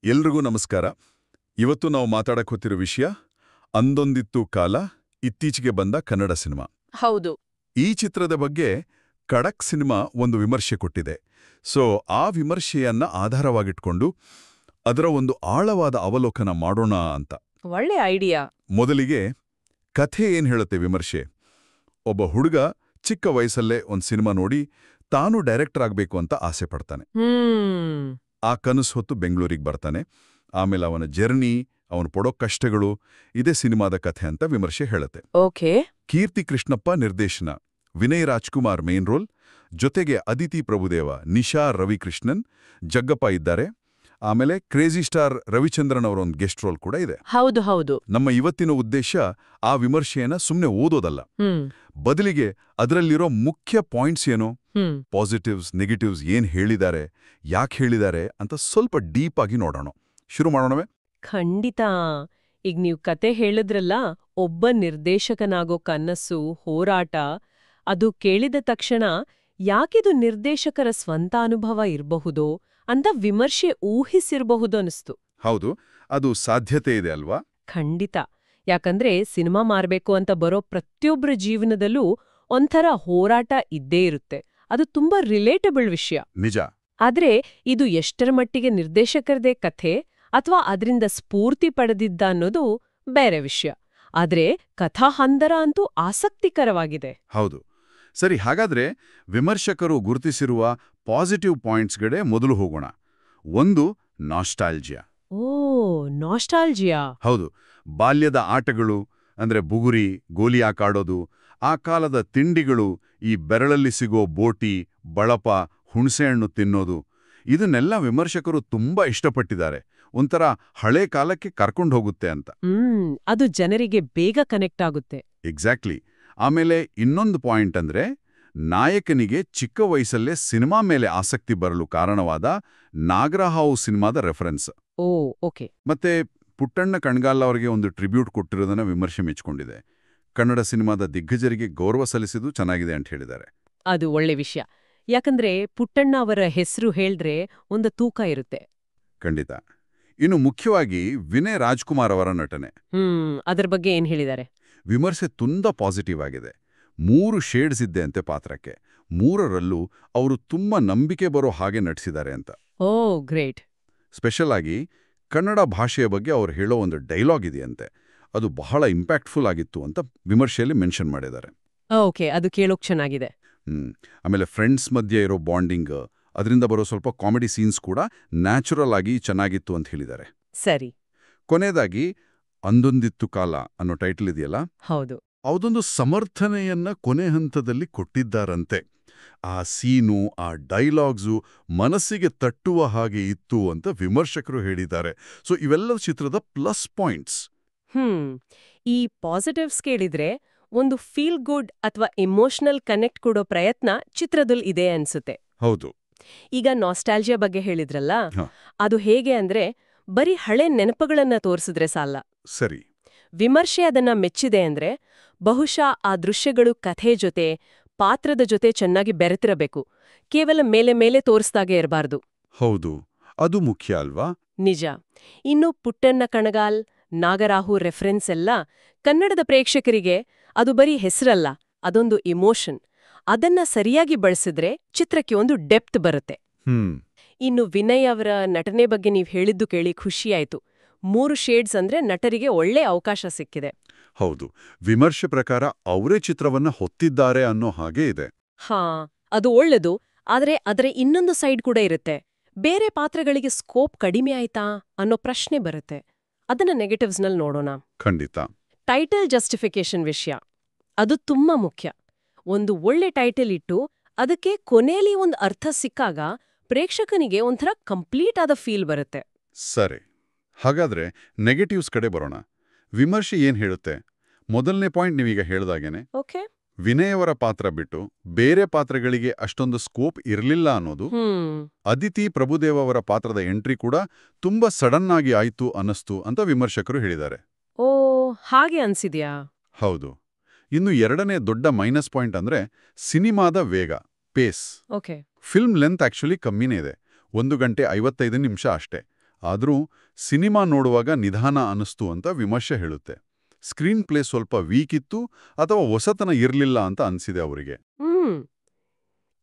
ಎಲ್ರಿಗೂ ನಮಸ್ಕಾರ. ಇವತ್ತು ನಾವು ಮಾತಾಡಕ್ ಹೊತ್ತಿರೋ ವಿಷಯ ಅಂದೊಂದಿತ್ತು ಕಾಲ, ಇತ್ತೀಚೆಗೆ ಬಂದ ಕನ್ನಡ ಸಿನಿಮಾ. ಹೌದು. ಈ ಚಿತ್ರದ ಬಗ್ಗೆ ಖಡಕ್ ಸಿನಿಮಾ ಒಂದು ವಿಮರ್ಶೆ ಕೊಟ್ಟಿದೆ. ಆ ವಿಮರ್ಶೆಯನ್ನ ಆಧಾರವಾಗಿಟ್ಕೊಂಡು ಅದರ ಒಂದು ಆಳವಾದ ಅವಲೋಕನ ಮಾಡೋಣ ಅಂತ. ಒಳ್ಳೆ ಐಡಿಯಾ. ಮೊದಲಿಗೆ ಕಥೆ ಏನ್ ಹೇಳುತ್ತೆ ವಿಮರ್ಶೆ? ಒಬ್ಬ ಹುಡುಗ ಚಿಕ್ಕ ವಯಸ್ಸಲ್ಲೇ ಒಂದು ಸಿನಿಮಾ ನೋಡಿ ತಾನು ಡೈರೆಕ್ಟರ್ ಆಗ್ಬೇಕು ಅಂತ ಆಸೆ ಪಡ್ತಾನೆ. ಆ ಕನಸು ಹೊತ್ತು ಬೆಂಗಳೂರಿಗೆ ಬರ್ತಾನೆ. ಆಮೇಲೆ ಅವನ ಜರ್ನಿ, ಅವನು ಪಡೋ ಕಷ್ಟಗಳು, ಇದೇ ಸಿನಿಮಾದ ಕಥೆ ಅಂತ ವಿಮರ್ಶೆ ಹೇಳುತ್ತೆ. ಓಕೆ. ಕೀರ್ತಿ ಕೃಷ್ಣಪ್ಪ ನಿರ್ದೇಶನ, ವಿನಯ್ ರಾಜ್ಕುಮಾರ್ ಮೇನ್ ರೋಲ್, ಜೊತೆಗೆ ಅದಿತಿ ಪ್ರಭುದೇವ, ನಿಶಾ ರವಿಕೃಷ್ಣನ್, ಜಗ್ಗಪ್ಪ ಇದ್ದಾರೆ. ಆಮೇಲೆ ಕ್ರೇಜಿ ಸ್ಟಾರ್ ರವಿಚಂದ್ರನ್ ಅವರೊಂದು ಗೆಸ್ಟ್ ರೋಲ್ ಕೂಡ ಇದೆ. ಹೌದು ಹೌದು. ನಮ್ಮ ಇವತ್ತಿನ ಉದ್ದೇಶ ಆ ವಿಮರ್ಶೆಯನ್ನ ಸುಮ್ಮನೆ ಓದೋದಲ್ಲ, ಬದಲಿಗೆ ಅದರಲ್ಲಿರೋ ಮುಖ್ಯ ಪಾಯಿಂಟ್ಸ್ ಏನು, ಪಾಸಿಟಿವ್ಸ್ ನೆಗೆಟಿವ್ಸ್ ಏನ್ ಹೇಳಿದ್ದಾರೆ, ಯಾಕೆ ಹೇಳಿದ್ದಾರೆ ಅಂತ ಸ್ವಲ್ಪ ಡೀಪ್ ಆಗಿ ನೋಡೋಣ. ಶುರು ಮಾಡೋಣವೇ? ಖಂಡಿತ. ಈಗ ನೀವು ಕತೆ ಹೇಳಿದ್ರಲ್ಲ, ಒಬ್ಬ ನಿರ್ದೇಶಕನಾಗೋ ಕನಸ್ಸು, ಹೋರಾಟ, ಅದು ಕೇಳಿದ ತಕ್ಷಣ ಯಾಕಿದು ನಿರ್ದೇಶಕರ ಸ್ವಂತ ಅನುಭವ ಇರಬಹುದೋ ಅಂತ ವಿಮರ್ಶೆ ಊಹಿಸಿರಬಹುದು ಅನಿಸ್ತು. ಹೌದು, ಅದು ಸಾಧ್ಯತೆ ಇದೆ ಅಲ್ವಾ? ಖಂಡಿತ. ಯಾಕಂದ್ರೆ ಸಿನಿಮಾ ಮಾರ್ಬೇಕು ಅಂತ ಬರೋ ಪ್ರತಿಯೊಬ್ಬರ ಜೀವನದಲ್ಲೂ ಒಂಥರ ಹೋರಾಟ ಇದ್ದೇ ಇರುತ್ತೆ. ಅದು ತುಂಬಾ ರಿಲೇಟಬಲ್ ವಿಷಯ. ನಿಜ. ಆದ್ರೆ ಇದು ಎಷ್ಟರ ಮಟ್ಟಿಗೆ ನಿರ್ದೇಶಕರದೇ ಕಥೆ ಅಥವಾ ಅದರಿಂದ ಸ್ಫೂರ್ತಿ ಪಡೆದಿದ್ದ ಅನ್ನೋದು ಬೇರೆ ವಿಷಯ. ಆದ್ರೆ ಕಥಾಹಂದರ ಅಂತೂ ಆಸಕ್ತಿಕರವಾಗಿದೆ. ಹೌದು. ಸರಿ, ಹಾಗಾದ್ರೆ ವಿಮರ್ಶಕರು ಗುರುತಿಸಿರುವ ಪಾಸಿಟಿವ್ ಪಾಯಿಂಟ್ಸ್ಗಡೆ ಮೊದಲು ಹೋಗೋಣ. ಒಂದು, ನಾಸ್ಟಾಲ್ಜಿಯಾ. ಓ, ನಾಸ್ಟಾಲ್ಜಿಯಾ. ಹೌದು, ಬಾಲ್ಯದ ಆಟಗಳು, ಅಂದ್ರೆ ಬುಗುರಿ, ಗೋಲಿ ಆಕಾಡೋದು, ಆ ಕಾಲದ ತಿಂಡಿಗಳು, ಈ ಬೆರಳಲ್ಲಿ ಸಿಗೋ ಬೋಟಿ, ಬಳಪ, ಹುಣಸೆಹಣ್ಣು ತಿನ್ನೋದು, ಇದನ್ನೆಲ್ಲ ವಿಮರ್ಶಕರು ತುಂಬಾ ಇಷ್ಟಪಟ್ಟಿದ್ದಾರೆ. ಒಂಥರ ಹಳೆ ಕಾಲಕ್ಕೆ ಕರ್ಕೊಂಡು ಹೋಗುತ್ತೆ ಅಂತ. ಅದು ಜನರಿಗೆ ಬೇಗ ಕನೆಕ್ಟ್ ಆಗುತ್ತೆ. ಎಕ್ಸಾಕ್ಟ್ಲಿ. ಆಮೇಲೆ ಇನ್ನೊಂದು ಪಾಯಿಂಟ್ ಅಂದ್ರೆ, ನಾಯಕನಿಗೆ ಚಿಕ್ಕ ವಯಸ್ಸಲ್ಲೇ ಸಿನಿಮಾ ಮೇಲೆ ಆಸಕ್ತಿ ಬರಲು ಕಾರಣವಾದ ನಾಗರಹಾವು ಸಿನಿಮಾದ ರೆಫರೆನ್ಸ್. ಓ, ಓಕೆ. ಮತ್ತೆ ಪುಟ್ಟಣ್ಣ ಕಣ್ಗಾಲ್ ಅವರಿಗೆ ಒಂದು ಟ್ರಿಬ್ಯೂಟ್ ಕೊಟ್ಟಿರೋದನ್ನ ವಿಮರ್ಶೆ ಮೆಚ್ಕೊಂಡಿದೆ. ಕನ್ನಡ ಸಿನಿಮಾದ ದಿಗ್ಗಜರಿಗೆ ಗೌರವ ಸಲ್ಲಿಸಿದ್ದು ಚೆನ್ನಾಗಿದೆ ಅಂತ ಹೇಳಿದ್ದಾರೆ. ಅದು ಒಳ್ಳೆ ವಿಷಯ. ಯಾಕಂದ್ರೆ ಪುಟ್ಟಣ್ಣ ಅವರ ಹೆಸರು ಹೇಳಿದ್ರೆ ಒಂದು ತೂಕ ಇರುತ್ತೆ. ಖಂಡಿತ. ಇನ್ನು ಮುಖ್ಯವಾಗಿ ವಿನಯ್ ರಾಜ್ಕುಮಾರ್ ಅವರ ನಟನೆ. ಅದರ ಬಗ್ಗೆ ಏನ್ ಹೇಳಿದ್ದಾರೆ? ವಿಮರ್ಶೆ ತುಂಬಾ ಪಾಸಿಟಿವ್ ಆಗಿದೆ. 3 ಶೇಡ್ಸ್ ಇದ್ದೆ ಅಂತೆ ಪಾತ್ರಕ್ಕೆ. 3ರಲ್ಲೂ ಅವರು ತುಂಬಾ ನಂಬಿಕೆ ಬರೋ ಹಾಗೆ ನಟಿಸಿದ್ದಾರೆ ಅಂತ. ಓ, ಗ್ರೇಟ್. ಸ್ಪೆಷಲ್ ಆಗಿ ಕನ್ನಡ ಭಾಷೆಯ ಬಗ್ಗೆ ಅವ್ರು ಹೇಳೋ ಒಂದು ಡೈಲಾಗ್ ಇದೆಯಂತೆ, ಅದು ಬಹಳ ಇಂಪ್ಯಾಕ್ಟ್ಫುಲ್ ಆಗಿತ್ತು ಅಂತ ವಿಮರ್ಶೆಯಲ್ಲಿ ಮೆನ್ಷನ್ ಮಾಡಿದ್ದಾರೆ. ಓಕೆ, ಅದು ಕೇಳೋಕ್ ಚೆನ್ನಾಗಿದೆ. ಆಮೇಲೆ ಫ್ರೆಂಡ್ಸ್ ಮಧ್ಯೆ ಇರೋ ಬಾಂಡಿಂಗ್, ಅದರಿಂದ ಬರೋ ಸ್ವಲ್ಪ ಕಾಮಿಡಿ ಸೀನ್ಸ್ ಕೂಡ ನ್ಯಾಚುರಲ್ ಆಗಿ ಚೆನ್ನಾಗಿತ್ತು ಅಂತ ಹೇಳಿದ್ದಾರೆ. ಸರಿ. ಕೊನೆಯದಾಗಿ ಅಂದೊಂದಿತ್ತು ಕಾಲ ಅನ್ನೋ ಟೈಟಲ್ ಇದೆಯಲ್ಲ, ಹೌದು, ಅದೊಂದು ಸಮರ್ಥನೆಯನ್ನ ಕೊನೆ ಹಂತದಲ್ಲಿ ಕೊಟ್ಟಿದ್ದಾರಂತೆ. ಆ ಸೀನು, ಆ ಡೈಲಾಗ್ಸು ಮನಸ್ಸಿಗೆ ತಟ್ಟುವ ಹಾಗೆ ಇತ್ತು ಅಂತ ವಿಮರ್ಶಕರು ಹೇಳಿದ್ದಾರೆ. ಇವೆಲ್ಲ ಚಿತ್ರದ ಪ್ಲಸ್ ಪಾಯಿಂಟ್ಸ್. ಈ ಪಾಸಿಟಿವ್ಸ್ ಕೇಳಿದ್ರೆ ಒಂದು ಫೀಲ್ ಗುಡ್ ಅಥವಾ ಇಮೋಷನಲ್ ಕನೆಕ್ಟ್ ಕೊಡೋ ಪ್ರಯತ್ನ ಚಿತ್ರದಲ್ಲಿ ಇದೆ ಅನ್ಸುತ್ತೆ. ಹೌದು. ಈಗ ನಾಸ್ಟಾಲ್ಜಿಯಾ ಬಗ್ಗೆ ಹೇಳಿದ್ರಲ್ಲ, ಅದು ಹೇಗೆ ಅಂದ್ರೆ ಬರೀ ಹಳೆ ನೆನಪುಗಳನ್ನ ತೋರಿಸಿದ್ರೆ ಸಾಲ. ಸರಿ. ವಿಮರ್ಶೆ ಅದನ್ನ ಮೆಚ್ಚಿದೆ ಅಂದ್ರೆ ಬಹುಶಃ ಆ ದೃಶ್ಯಗಳು ಕಥೆ ಜೊತೆ, ಪಾತ್ರದ ಜೊತೆ ಚೆನ್ನಾಗಿ ಬೆರೆತಿರಬೇಕು. ಕೇವಲ ಮೇಲೆ ಮೇಲೆ ತೋರಿಸ್ದಾಗೆ ಇರಬಾರ್ದು. ಹೌದು, ಅದು ಮುಖ್ಯ ಅಲ್ವಾ? ನಿಜ. ಇನ್ನು ಪುಟ್ಟಣ್ಣ ಕಣಗಾಲ್, ನಾಗರಾಹು ರೆಫರೆನ್ಸ್ ಎಲ್ಲ ಕನ್ನಡದ ಪ್ರೇಕ್ಷಕರಿಗೆ ಅದು ಬರೀ ಹೆಸರಲ್ಲ, ಅದೊಂದು ಇಮೋಷನ್. ಅದನ್ನ ಸರಿಯಾಗಿ ಬಳಸಿದ್ರೆ ಚಿತ್ರಕ್ಕೆ ಒಂದು ಡೆಪ್ತ್ ಬರುತ್ತೆ. ಇನ್ನು ವಿನಯ್ ಅವರ ನಟನೆ ಬಗ್ಗೆ ನೀವ್ ಹೇಳಿದ್ದು ಕೇಳಿ ಖುಷಿಯಾಯ್ತು. 3 ಶೇಡ್ಸ್ ಅಂದ್ರೆ ನಟರಿಗೆ ಒಳ್ಳೆ ಅವಕಾಶ ಸಿಕ್ಕಿದೆ. ಹೌದು, ವಿಮರ್ಶೆ ಪ್ರಕಾರ ಅವರೇ ಚಿತ್ರವನ್ನ ಹೊತ್ತಿದ್ದಾರೆ ಅನ್ನೋ ಹಾಗೆ ಇದೆ. ಅದು ಒಳ್ಳೆದು. ಆದ್ರೆ ಅದರ ಇನ್ನೊಂದು ಸೈಡ್ ಕೂಡ ಇರುತ್ತೆ. ಬೇರೆ ಪಾತ್ರಗಳಿಗೆ ಸ್ಕೋಪ್ ಕಡಿಮೆ ಆಯ್ತಾ ಅನ್ನೋ ಪ್ರಶ್ನೆ ಬರುತ್ತೆ. ಅದನ್ನ ನೆಗೆಟಿವ್ಸ್ನಲ್ಲಿ ನೋಡೋಣ. ಖಂಡಿತ. ಟೈಟಲ್ ಜಸ್ಟಿಫಿಕೇಶನ್ ವಿಷಯ, ಅದು ತುಂಬಾ ಮುಖ್ಯ. ಒಂದು ಒಳ್ಳೆ ಟೈಟಲ್ ಇಟ್ಟು ಅದಕ್ಕೆ ಕೊನೆಯಲ್ಲಿ ಒಂದು ಅರ್ಥ ಸಿಕ್ಕಾಗ ಪ್ರೇಕ್ಷಕನಿಗೆ ಒಂಥರ ಕಂಪ್ಲೀಟ್ ಆದ ಫೀಲ್ ಬರುತ್ತೆ. ಸರಿ, ಹಾಗಾದ್ರೆ ನೆಗೆಟಿವ್ಸ್ ಕಡೆ ಬರೋಣ. ವಿಮರ್ಶೆ ಏನ್ ಹೇಳುತ್ತೆ? ಮೊದಲನೇ ಪಾಯಿಂಟ್ ನೀವೀಗ ಹೇಳ್ದಾಗೇನೆ, ಓಕೆ, ವಿನಯ್ ಅವರ ಪಾತ್ರ ಬಿಟ್ಟು ಬೇರೆ ಪಾತ್ರಗಳಿಗೆ ಅಷ್ಟೊಂದು ಸ್ಕೋಪ್ ಇರಲಿಲ್ಲ ಅನ್ನೋದು. ಅದಿತಿ ಪ್ರಭುದೇವ ಅವರ ಪಾತ್ರದ ಎಂಟ್ರಿ ಕೂಡ ತುಂಬಾ ಸಡನ್ ಆಗಿ ಆಯ್ತು ಅನ್ನಿಸ್ತು ಅಂತ ವಿಮರ್ಶಕರು ಹೇಳಿದ್ದಾರೆ. ಓ, ಹಾಗೆ ಅನ್ಸಿದ್ಯಾ? ಹೌದು. ಇನ್ನು ಎರಡನೇ ದೊಡ್ಡ ಮೈನಸ್ ಪಾಯಿಂಟ್ ಅಂದ್ರೆ ಸಿನಿಮಾದ ವೇಗ, pace. Okay. Film length actually ಕಮ್ಮಿನೇ ಇದೆ, 1 ಗಂಟೆ 55 ನಿಮಿಷ ಅಷ್ಟೇ. ಆದ್ರೂ ಸಿನಿಮಾ ನೋಡುವಾಗ ನಿಧಾನ ಅನಿಸ್ತು ಅಂತ ವಿಮರ್ಶೆ ಹೇಳುತ್ತೆ. ಸ್ಕ್ರೀನ್ ಪ್ಲೇ ಸ್ವಲ್ಪ ವೀಕ್ ಇತ್ತು ಅಥವಾ ಹೊಸತನ ಇರ್ಲಿಲ್ಲ ಅಂತ ಅನ್ಸಿದೆ ಅವರಿಗೆ.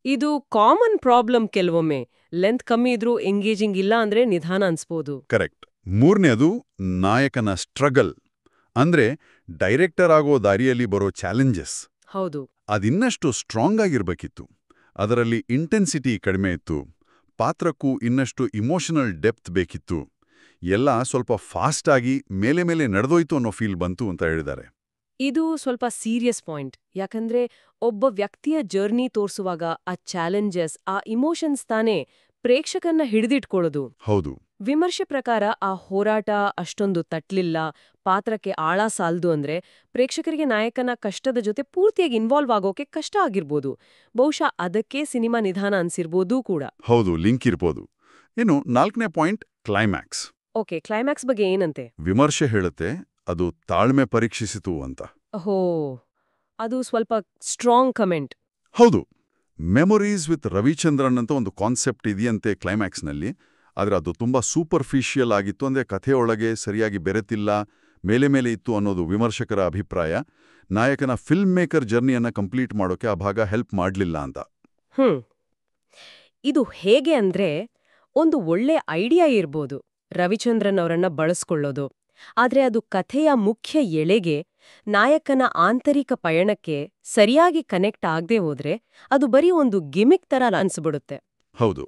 ಇದು ಕಾಮನ್ ಪ್ರಾಬ್ಲಮ್ ಕೆಲವೊಮ್ಮೆ. ಲೆಂತ್ ಕಮ್ಮಿ ಇದ್ರೂ ಎಂಗೇಜಿಂಗ್ ಇಲ್ಲ ಅಂದ್ರೆ ನಿಧಾನ ಅನ್ಸ್ಬೋದು. ಕರೆಕ್ಟ್. ಮೂರನೇದು ನಾಯಕನ ಸ್ಟ್ರಗಲ್, ಅಂದ್ರೆ ಡೈರೆಕ್ಟರ್ ಆಗೋ ದಾರಿಯಲ್ಲಿ ಬರೋ ಚಾಲೆಂಜಸ್. ಹೌದು. ಅದಿನ್ನಷ್ಟು ಸ್ಟ್ರಾಂಗ್ ಆಗಿರ್ಬೇಕಿತ್ತು. ಅದರಲ್ಲಿ ಇಂಟೆನ್ಸಿಟಿ ಕಡಿಮೆ ಇತ್ತು. ಪಾತ್ರಕ್ಕೂ ಇನ್ನಷ್ಟು ಇಮೋಷನಲ್ ಡೆಪ್ತ್ ಬೇಕಿತ್ತು. ಎಲ್ಲ ಸ್ವಲ್ಪ ಫಾಸ್ಟ್ ಆಗಿ ಮೇಲೆ ಮೇಲೆ ನಡೆದೋಯ್ತು ಅನ್ನೋ ಫೀಲ್ ಬಂತು ಅಂತ ಹೇಳಿದ್ದಾರೆ. ಇದು ಸ್ವಲ್ಪ ಸೀರಿಯಸ್ ಪಾಯಿಂಟ್. ಯಾಕಂದ್ರೆ ಒಬ್ಬ ವ್ಯಕ್ತಿಯ ಜರ್ನಿ ತೋರಿಸುವಾಗ ಆ ಚಾಲೆಂಜಸ್, ಆ ಇಮೋಷನ್ಸ್ ತಾನೇ ಪ್ರೇಕ್ಷಕನ್ನ ಹಿಡಿದಿಟ್ಕೊಳ್ಳೋದು. ಹೌದು. ವಿಮರ್ಶೆ ಪ್ರಕಾರ ಆ ಹೋರಾಟ ಅಷ್ಟೊಂದು ತಟ್ಲಿಲ್ಲ, ಪಾತ್ರಕ್ಕೆ ಆಳ ಸಾಲ್ದು ಅಂದ್ರೆ ಪ್ರೇಕ್ಷಕರಿಗೆ ನಾಯಕನ ಕಷ್ಟದ ಜೊತೆ ಪೂರ್ತಿಯಾಗಿ ಇನ್ವಾಲ್ವ್ ಆಗೋಕೆ ಕಷ್ಟ ಆಗಿರ್ಬೋದು. ಬಹುಶಃ ಅದಕ್ಕೆ ಸಿನಿಮಾ ನಿಧಾನ ಅನ್ಸಿರ್ಬೋದೂ ಕೂಡ. ಹೌದು, ಲಿಂಕ್ ಇರ್ಬೋದು. ಇನ್ನು 4ನೇ ಪಾಯಿಂಟ್, ಕ್ಲೈಮ್ಯಾಕ್ಸ್. ಓಕೆ, ಕ್ಲೈಮ್ಯಾಕ್ಸ್ ಬಗ್ಗೆ ಏನಂತೆ? ವಿಮರ್ಶೆ ಹೇಳುತ್ತೆ ಅದು ತಾಳ್ಮೆ ಪರೀಕ್ಷಿಸಿತು ಅಂತ. ಓಹೋ, ಅದು ಸ್ವಲ್ಪ ಸ್ಟ್ರಾಂಗ್ ಕಮೆಂಟ್. ಹೌದು. ಮೆಮೊರೀಸ್ ವಿತ್ ರವಿಚಂದ್ರನ್ ಅಂತ ಒಂದು ಕಾನ್ಸೆಪ್ಟ್ ಇದೆಯಂತೆ ಕ್ಲೈಮ್ಯಾಕ್ಸ್ನಲ್ಲಿ. ಆದರೆ ಅದು ತುಂಬಾ ಸೂಪರ್ಫಿಷಿಯಲ್ ಆಗಿತ್ತು, ಅಂದ್ರೆ ಕಥೆಯೊಳಗೆ ಸರಿಯಾಗಿ ಬೆರೆತಿಲ್ಲ, ಮೇಲೆ ಮೇಲೆ ಇತ್ತು ಅನ್ನೋದು ವಿಮರ್ಶಕರ ಅಭಿಪ್ರಾಯ. ನಾಯಕನ ಫಿಲ್ಮ್ ಮೇಕರ್ ಜರ್ನಿಯನ್ನ ಕಂಪ್ಲೀಟ್ ಮಾಡೋಕೆ ಆ ಭಾಗ ಹೆಲ್ಪ್ ಮಾಡಲಿಲ್ಲ ಅಂತ. ಇದು ಹೇಗೆ ಅಂದ್ರೆ, ಒಂದು ಒಳ್ಳೆ ಐಡಿಯಾ ಇರ್ಬೋದು ರವಿಚಂದ್ರನ್ ಅವರನ್ನ ಬಳಸ್ಕೊಳ್ಳೋದು. ಆದ್ರೆ ಅದು ಕಥೆಯ ಮುಖ್ಯ ಎಳೆಗೆ, ನಾಯಕನ ಆಂತರಿಕ ಪಯಣಕ್ಕೆ ಸರಿಯಾಗಿ ಕನೆಕ್ಟ್ ಆಗದೆ ಹೋದ್ರೆ ಅದು ಬರೀ ಒಂದು ಗಿಮಿಕ್ ತರ ಅನ್ಸ್ಬಿಡುತ್ತೆ. ಹೌದು.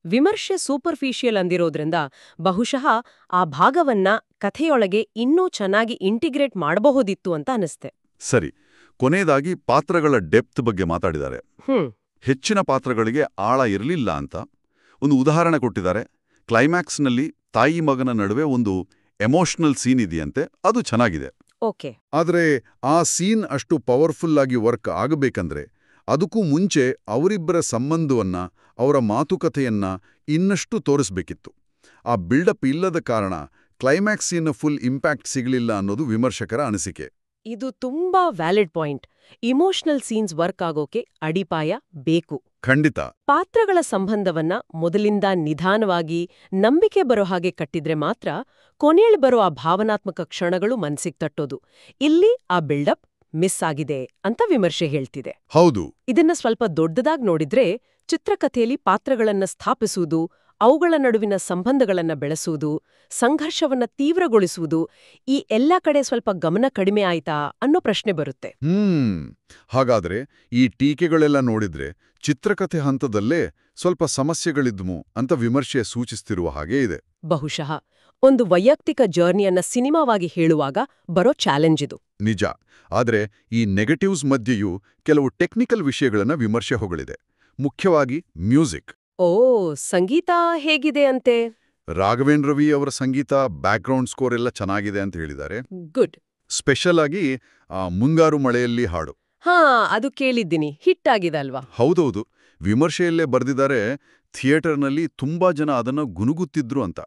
ವಿಮರ್ಶೆ ಸೂಪರ್ಫಿಷಿಯಲ್ ಅಂದಿರೋದ್ರಿಂದ ಬಹುಶಃ ಆ ಭಾಗವನ್ನ ಕಥೆಯೊಳಗೆ ಇನ್ನೂ ಚೆನ್ನಾಗಿ ಇಂಟಿಗ್ರೇಟ್ ಮಾಡಬಹುದಿತ್ತು ಅಂತ ಅನಿಸ್ತೆ. ಸರಿ. ಕೊನೆಯದಾಗಿ ಪಾತ್ರಗಳ ಡೆಪ್ತ್ ಬಗ್ಗೆ ಮಾತಾಡಿದ್ದಾರೆ. ಹೆಚ್ಚಿನ ಪಾತ್ರಗಳಿಗೆ ಆಳ ಇರಲಿಲ್ಲ ಅಂತ ಒಂದು ಉದಾಹರಣೆ ಕೊಟ್ಟಿದ್ದಾರೆ. ಕ್ಲೈಮ್ಯಾಕ್ಸ್ನಲ್ಲಿ ತಾಯಿ ಮಗನ ನಡುವೆ ಒಂದು ಎಮೋಷನಲ್ ಸೀನ್ ಇದೆಯಂತೆ, ಅದು ಚೆನ್ನಾಗಿದೆ. ಓಕೆ. ಆದರೆ ಆ ಸೀನ್ ಅಷ್ಟು ಪವರ್ಫುಲ್ ಆಗಿ ವರ್ಕ್ ಆಗಬೇಕಂದ್ರೆ ಅದಕ್ಕೂ ಮುಂಚೆ ಅವರಿಬ್ಬರ ಸಂಬಂಧವನ್ನ, ಅವರ ಮಾತುಕತೆಯನ್ನ ಇನ್ನಷ್ಟು ತೋರಿಸ್ಬೇಕಿತ್ತು. ಆ ಬಿಲ್ಡಪ್ ಇಲ್ಲದ ಕಾರಣ ಕ್ಲೈಮ್ಯಾಕ್ಸ್ ಸೀನ್ ಫುಲ್ ಇಂಪ್ಯಾಕ್ಟ್ ಸಿಗಲಿಲ್ಲ ಅನ್ನೋದು ವಿಮರ್ಶಕರ ಅನಿಸಿಕೆ. ಇದು ತುಂಬಾ valid point. Emotional scenes work ಆಗೋಕೆ ಅಡಿಪಾಯ ಬೇಕು. ಖಂಡಿತ. ಪಾತ್ರಗಳ ಸಂಬಂಧವನ್ನ ಮೊದಲಿಂದ ನಿಧಾನವಾಗಿ ನಂಬಿಕೆ ಬರೋ ಹಾಗೆ ಕಟ್ಟಿದ್ರೆ ಮಾತ್ರ ಕೊನೆಯಲ್ಲಿ ಬರೋ ಆ ಭಾವನಾತ್ಮಕ ಕ್ಷಣಗಳು ಮನ್ಸಿಗೆ ತಟ್ಟೋದು. ಇಲ್ಲಿ ಆ ಬಿಲ್ಡಪ್ ಮಿಸ್ ಆಗಿದೆ ಅಂತ ವಿಮರ್ಶೆ ಹೇಳ್ತಿದೆ. ಹೌದು. ಇದನ್ನ ಸ್ವಲ್ಪ ದೊಡ್ಡದಾಗಿ ನೋಡಿದ್ರೆ ಚಿತ್ರಕಥೆಯಲ್ಲಿ ಪಾತ್ರಗಳನ್ನ ಸ್ಥಾಪಿಸುವುದು, ಅವುಗಳ ನಡುವಿನ ಸಂಬಂಧಗಳನ್ನ ಬೆಳೆಸುವುದು, ಸಂಘರ್ಷವನ್ನ ತೀವ್ರಗೊಳಿಸುವುದು, ಈ ಎಲ್ಲ ಕಡೆ ಸ್ವಲ್ಪ ಗಮನ ಕಡಿಮೆ ಆಯ್ತಾ ಅನ್ನೋ ಪ್ರಶ್ನೆ ಬರುತ್ತೆ. ಹಾಗಾದ್ರೆ ಈ ಟೀಕೆಗಳೆಲ್ಲ ನೋಡಿದ್ರೆ ಚಿತ್ರಕಥೆ ಹಂತದಲ್ಲೇ ಸ್ವಲ್ಪ ಸಮಸ್ಯೆಗಳಿದ್ವು ಅಂತ ವಿಮರ್ಶೆ ಸೂಚಿಸ್ತಿರುವ ಹಾಗೆ ಇದೆ. ಬಹುಶಃ ಒಂದು ವೈಯಕ್ತಿಕ ಜರ್ನಿಯನ್ನ ಸಿನಿಮಾವಾಗಿ ಹೇಳುವಾಗ ಬರೋ ಚಾಲೆಂಜ್ ಇದು. ನಿಜ. ಆದ್ರೆ ಈ ನೆಗೆಟಿವ್ಸ್ ಮಧ್ಯೆಯೂ ಕೆಲವು ಟೆಕ್ನಿಕಲ್ ವಿಷಯಗಳನ್ನ ವಿಮರ್ಶೆ ಹೊಗಳಿದೆ. ಮುಖ್ಯವಾಗಿ ಮ್ಯೂಸಿಕ್. ಸಂಗೀತ ಹೇಗಿದೆ ಅಂತೆ? ರಾಘವೇಂದ್ರ ರವಿ ಅವರ ಸಂಗೀತ, ಬ್ಯಾಕ್ಗ್ರೌಂಡ್ ಸ್ಕೋರ್ ಎಲ್ಲ ಚೆನ್ನಾಗಿದೆ ಅಂತ ಹೇಳಿದ್ದಾರೆ. ಗುಡ್. ಸ್ಪೆಷಲ್ ಆಗಿ ಮುಂಗಾರು ಮಳೆಯಲ್ಲಿ ಹಾಡು. ಅದು ಕೇಳಿದ್ದೀನಿ, ಹಿಟ್ ಆಗಿದೆ ಅಲ್ವಾ? ಹೌದೌದು. ವಿಮರ್ಶೆಯಲ್ಲೇ ಬರೆದಿದ್ದಾರೆ, ಥಿಯೇಟರ್ನಲ್ಲಿ ತುಂಬಾ ಜನ ಅದನ್ನು ಗುನುಗುತ್ತಿದ್ರು ಅಂತ.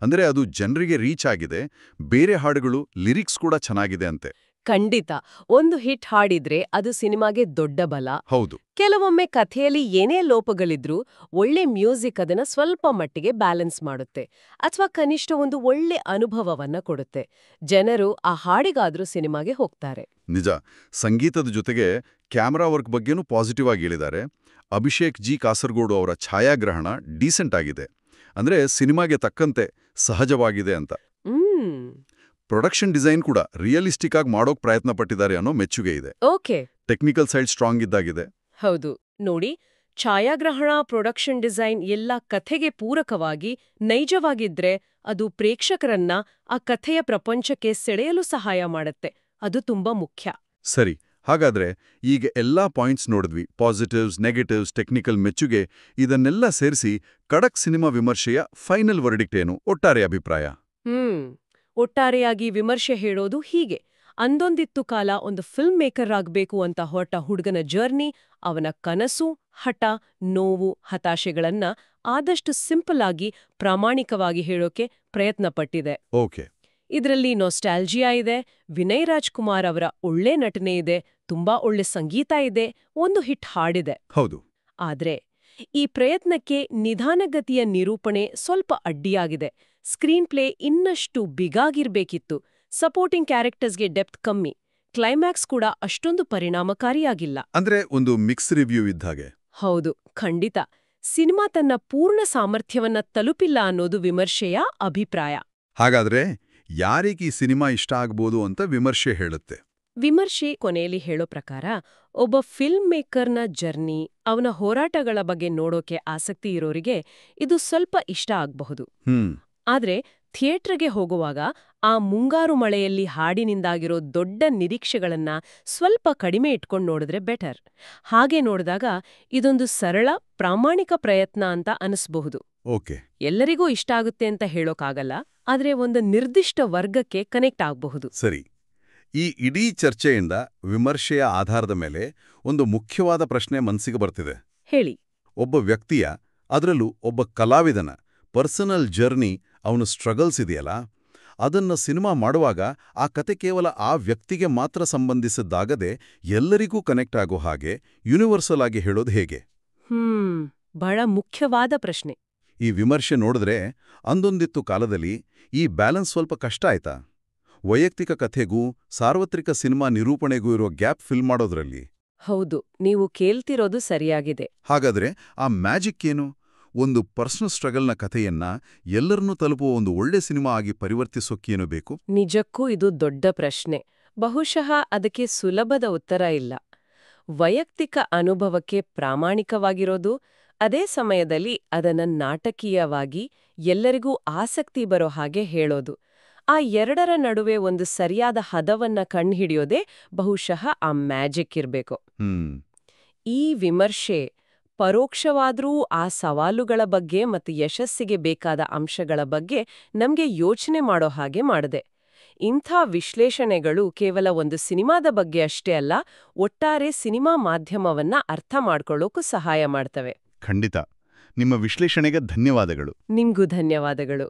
ಅಂದ್ರೆ ಅದು ಜನರಿಗೆ ರೀಚ್ ಆಗಿದೆ. ಬೇರೆ ಹಾಡುಗಳು, ಲಿರಿಕ್ಸ್ ಕೂಡ ಚೆನ್ನಾಗಿದೆ ಅಂತೆ. ಖಂಡಿತ. ಒಂದು ಹಿಟ್ ಹಾಡಿದ್ರೆ ಅದು ಸಿನಿಮಾಗೆ ದೊಡ್ಡ ಬಲ. ಹೌದು. ಕೆಲವೊಮ್ಮೆ ಕಥೆಯಲ್ಲಿ ಏನೇ ಲೋಪಗಳಿದ್ರೂ ಒಳ್ಳೆ ಮ್ಯೂಸಿಕ್ ಅದನ್ನ ಸ್ವಲ್ಪ ಮಟ್ಟಿಗೆ ಬ್ಯಾಲೆನ್ಸ್ ಮಾಡುತ್ತೆ, ಅಥವಾ ಕನಿಷ್ಠ ಒಂದು ಒಳ್ಳೆ ಅನುಭವವನ್ನ ಕೊಡುತ್ತೆ. ಜನರು ಆ ಹಾಡಿಗಾದ್ರೂ ಸಿನಿಮಾಗೆ ಹೋಗ್ತಾರೆ. ನಿಜ. ಸಂಗೀತದ ಜೊತೆಗೆ ಕ್ಯಾಮರಾ ವರ್ಕ್ ಬಗ್ಗೆನೂ ಪಾಸಿಟಿವ್ ಆಗಿ ಹೇಳಿದ್ದಾರೆ. ಅಭಿಷೇಕ್ ಜಿ ಕಾಸರಗೋಡು ಅವರ ಛಾಯಾಗ್ರಹಣ ಡೀಸೆಂಟ್ ಆಗಿದೆ. ಅಂದ್ರೆ ಸಿನಿಮಾಗೆ ತಕ್ಕಂತೆ ಸಹಜವಾಗಿದೆ ಅಂತ. ಪ್ರೊಡಕ್ಷನ್ ಡಿಸೈನ್ ಕೂಡ ರಿಯಲಿಸ್ಟಿಕ್ ಆಗಿ ಮಾಡೋಕ್ ಪ್ರಯತ್ನ ಪಟ್ಟಿದ್ದಾರೆ ಅನ್ನೋ ಮೆಚ್ಚುಗೆ ಇದೆ. ಓಕೆ. ಟೆಕ್ನಿಕಲ್ ಸೈಡ್ ಸ್ಟ್ರಾಂಗ್ ಇದ್ದಾಗಿದೆ. ಹೌದು. ನೋಡಿ, ಛಾಯಾಗ್ರಹಣ, ಪ್ರೊಡಕ್ಷನ್ ಡಿಸೈನ್ ಎಲ್ಲ ಕಥೆಗೆ ಪೂರಕವಾಗಿ ನೈಜವಾಗಿದ್ರೆ ಅದು ಪ್ರೇಕ್ಷಕರನ್ನ ಆ ಕಥೆಯ ಪ್ರಪಂಚಕ್ಕೆ ಸೆಳೆಯಲು ಸಹಾಯ ಮಾಡುತ್ತೆ. ಅದು ತುಂಬಾ ಮುಖ್ಯ. ಸರಿ. ಹಾಗಾದ್ರೆ ಈಗ ಎಲ್ಲಾ ಪಾಯಿಂಟ್ಸ್ ನೋಡಿದ್ವಿ. ಪಾಸಿಟಿವ್ಸ್, ನೆಗೆಟಿವ್ಸ್, ಟೆಕ್ನಿಕಲ್ ಮೆಚ್ಚುಗೆ, ಇದನ್ನೆಲ್ಲ ಸೇರಿಸಿ ಖಡಕ್ ಸಿನಿಮಾ ವಿಮರ್ಶೆಯ ಫೈನಲ್ ವರ್ಡಿಕ್ಟ್ ಏನು? ಒಟ್ಟಾರೆ ಅಭಿಪ್ರಾಯ. ಒಟ್ಟಾರೆಯಾಗಿ ವಿಮರ್ಶೆ ಹೇಳೋದು ಹೀಗೆ: ಅಂದೊಂದಿತ್ತು ಕಾಲ ಒಂದು ಫಿಲ್ಮ್ ಮೇಕರ್ ಆಗ್ಬೇಕು ಅಂತ ಹೊರಟ ಹುಡುಗನ ಜರ್ನಿ, ಅವನ ಕನಸು, ಹಠ, ನೋವು, ಹತಾಶೆಗಳನ್ನ ಆದಷ್ಟು ಸಿಂಪಲ್ ಆಗಿ, ಪ್ರಾಮಾಣಿಕವಾಗಿ ಹೇಳೋಕೆ ಪ್ರಯತ್ನ ಪಟ್ಟಿದೆ. ಓಕೆ. ಇದರಲ್ಲಿ ನೊಸ್ಟಾಲ್ಜಿಯಾ ಇದೆ, ವಿನಯ್ ರಾಜ್ಕುಮಾರ್ ಅವರ ಒಳ್ಳೆ ನಟನೆ ಇದೆ, ತುಂಬಾ ಒಳ್ಳೆ ಸಂಗೀತ ಇದೆ, ಒಂದು ಹಿಟ್ ಹಾಡಿದೆ. ಹೌದು. ಆದ್ರೆ ಈ ಪ್ರಯತ್ನಕ್ಕೆ ನಿಧಾನಗತಿಯ ನಿರೂಪಣೆ ಸ್ವಲ್ಪ ಅಡ್ಡಿಯಾಗಿದೆ. ಸ್ಕ್ರೀನ್ ಪ್ಲೇ ಇನ್ನಷ್ಟು ಬಿಗಾಗಿರ್ಬೇಕಿತ್ತು, ಸಪೋರ್ಟಿಂಗ್ ಕ್ಯಾರೆಕ್ಟರ್ಸ್ಗೆ ಡೆಪ್ತ್ ಕಮ್ಮಿ, ಕ್ಲೈಮ್ಯಾಕ್ಸ್ ಕೂಡ ಅಷ್ಟೊಂದು ಪರಿಣಾಮಕಾರಿಯಾಗಿಲ್ಲ. ಅಂದ್ರೆ ಒಂದು ಮಿಕ್ಸ್ ರಿವ್ಯೂ ಇದ್ದಾಗೆ. ಹೌದು, ಖಂಡಿತ. ಸಿನಿಮಾ ತನ್ನ ಪೂರ್ಣ ಸಾಮರ್ಥ್ಯವನ್ನ ತಲುಪಿಲ್ಲ ಅನ್ನೋದು ವಿಮರ್ಶೆಯ ಅಭಿಪ್ರಾಯ. ಹಾಗಾದ್ರೆ ಯಾರಿಗೆ ಈ ಸಿನಿಮಾ ಇಷ್ಟ ಆಗ್ಬೋದು ಅಂತ ವಿಮರ್ಶೆ ಹೇಳುತ್ತೆ? ವಿಮರ್ಶೆ ಕೊನೆಯಲ್ಲಿ ಹೇಳೋ ಪ್ರಕಾರ, ಒಬ್ಬ ಫಿಲ್ಮ್ ಮೇಕರ್ನ ಜರ್ನಿ, ಅವನ ಹೋರಾಟಗಳ ಬಗ್ಗೆ ನೋಡೋಕೆ ಆಸಕ್ತಿ ಇರೋರಿಗೆ ಇದು ಸ್ವಲ್ಪ ಇಷ್ಟ ಆಗ್ಬಹುದು. ಆದ್ರೆ ಥಿಯೇಟರ್ಗೆ ಹೋಗುವಾಗ ಆ ಮುಂಗಾರು ಮಳೆಯಲ್ಲಿ ಹಾಡಿನಿಂದಾಗಿರೋ ದೊಡ್ಡ ನಿರೀಕ್ಷೆಗಳನ್ನ ಸ್ವಲ್ಪ ಕಡಿಮೆ ಇಟ್ಕೊಂಡು ನೋಡಿದ್ರೆ ಬೆಟರ್. ಹಾಗೆ ನೋಡಿದಾಗ ಇದೊಂದು ಸರಳ, ಪ್ರಾಮಾಣಿಕ ಪ್ರಯತ್ನ ಅಂತ ಅನಿಸ್ಬಹುದು. ಓಕೆ. ಎಲ್ಲರಿಗೂ ಇಷ್ಟ ಆಗುತ್ತೆ ಅಂತ ಹೇಳೋಕ್ಕಾಗಲ್ಲ, ಆದ್ರೆ ಒಂದು ನಿರ್ದಿಷ್ಟ ವರ್ಗಕ್ಕೆ ಕನೆಕ್ಟ್ ಆಗಬಹುದು. ಸರಿ. ಈ ಇಡೀ ಚರ್ಚೆಯಿಂದ, ವಿಮರ್ಶೆಯ ಆಧಾರದ ಮೇಲೆ ಒಂದು ಮುಖ್ಯವಾದ ಪ್ರಶ್ನೆ ಮನಸ್ಸಿಗೆ ಬರ್ತಿದೆ. ಹೇಳಿ. ಒಬ್ಬ ವ್ಯಕ್ತಿಯ, ಅದರಲ್ಲೂ ಒಬ್ಬ ಕಲಾವಿದನ ಪರ್ಸನಲ್ ಜರ್ನಿ, ಅವನು ಸ್ಟ್ರಗಲ್ಸ್ ಇದೆಯಲ್ಲ, ಅದನ್ನ ಸಿನಿಮಾ ಮಾಡುವಾಗ ಆ ಕತೆ ಕೇವಲ ಆ ವ್ಯಕ್ತಿಗೆ ಮಾತ್ರ ಸಂಬಂಧಿಸಿದ್ದಾಗದೆ ಎಲ್ಲರಿಗೂ ಕನೆಕ್ಟ್ ಆಗೋ ಹಾಗೆ ಯೂನಿವರ್ಸಲ್ ಆಗಿ ಹೇಳೋದು ಹೇಗೆ? ಬಹಳ ಮುಖ್ಯವಾದ ಪ್ರಶ್ನೆ. ಈ ವಿಮರ್ಶೆ ನೋಡಿದ್ರೆ ಅಂದೊಂದಿತ್ತು ಕಾಲದಲ್ಲಿ ಈ ಬ್ಯಾಲೆನ್ಸ್ ಸ್ವಲ್ಪ ಕಷ್ಟ ಆಯ್ತಾ? ವೈಯಕ್ತಿಕ ಕಥೆಗೂ ಸಾರ್ವತ್ರಿಕ ಸಿನಿಮಾ ನಿರೂಪಣೆಗೂ ಇರೋ ಗ್ಯಾಪ್ ಫಿಲ್ ಮಾಡೋದ್ರಲ್ಲಿ. ಹೌದು, ನೀವು ಕೇಳ್ತಿರೋದು ಸರಿಯಾಗಿದೆ. ಹಾಗಾದ್ರೆ ಆ ಮ್ಯಾಜಿಕ್ ಏನು? ಒಂದು ಪರ್ಸನಲ್ ಸ್ಟ್ರಗಲ್ನ ಕಥೆಯನ್ನ ಎಲ್ಲರನ್ನೂ ತಲುಪುವ ಒಂದು ಒಳ್ಳೆ ಸಿನಿಮಾ ಆಗಿ ಪರಿವರ್ತಿಸೋಕ್ಕೇನು ಬೇಕು? ನಿಜಕ್ಕೂ ಇದು ದೊಡ್ಡ ಪ್ರಶ್ನೆ. ಬಹುಶಃ ಅದಕ್ಕೆ ಸುಲಭದ ಉತ್ತರ ಇಲ್ಲ. ವೈಯಕ್ತಿಕ ಅನುಭವಕ್ಕೆ ಪ್ರಾಮಾಣಿಕವಾಗಿರೋದು, ಅದೇ ಸಮಯದಲ್ಲಿ ಅದನ್ನ ನಾಟಕೀಯವಾಗಿ ಎಲ್ಲರಿಗೂ ಆಸಕ್ತಿ ಬರೋ ಹಾಗೆ ಹೇಳೋದು, ಆ ಎರಡರ ನಡುವೆ ಒಂದು ಸರಿಯಾದ ಹದವನ್ನ ಕಂಡುಹಿಡಿಯೋದೇ ಬಹುಶಃ ಆ ಮ್ಯಾಜಿಕ್ ಇರ್ಬೇಕು. ಈ ವಿಮರ್ಶೆ ಪರೋಕ್ಷವಾದ್ರೂ ಆ ಸವಾಲುಗಳ ಬಗ್ಗೆ ಮತ್ತು ಯಶಸ್ಸಿಗೆ ಬೇಕಾದ ಅಂಶಗಳ ಬಗ್ಗೆ ನಮ್ಗೆ ಯೋಚನೆ ಮಾಡೋ ಹಾಗೆ ಮಾಡಿದೆ. ಇಂಥ ವಿಶ್ಲೇಷಣೆಗಳು ಕೇವಲ ಒಂದು ಸಿನಿಮಾದ ಬಗ್ಗೆ ಅಷ್ಟೇ ಅಲ್ಲ, ಒಟ್ಟಾರೆ ಸಿನಿಮಾ ಮಾಧ್ಯಮವನ್ನ ಅರ್ಥ ಮಾಡ್ಕೊಳ್ಳೋಕ್ಕೂ ಸಹಾಯ ಮಾಡ್ತವೆ. ಖಂಡಿತ. ನಿಮ್ಮ ವಿಶ್ಲೇಷಣೆಗೆ ಧನ್ಯವಾದಗಳು. ನಿಮ್ಗೂ ಧನ್ಯವಾದಗಳು.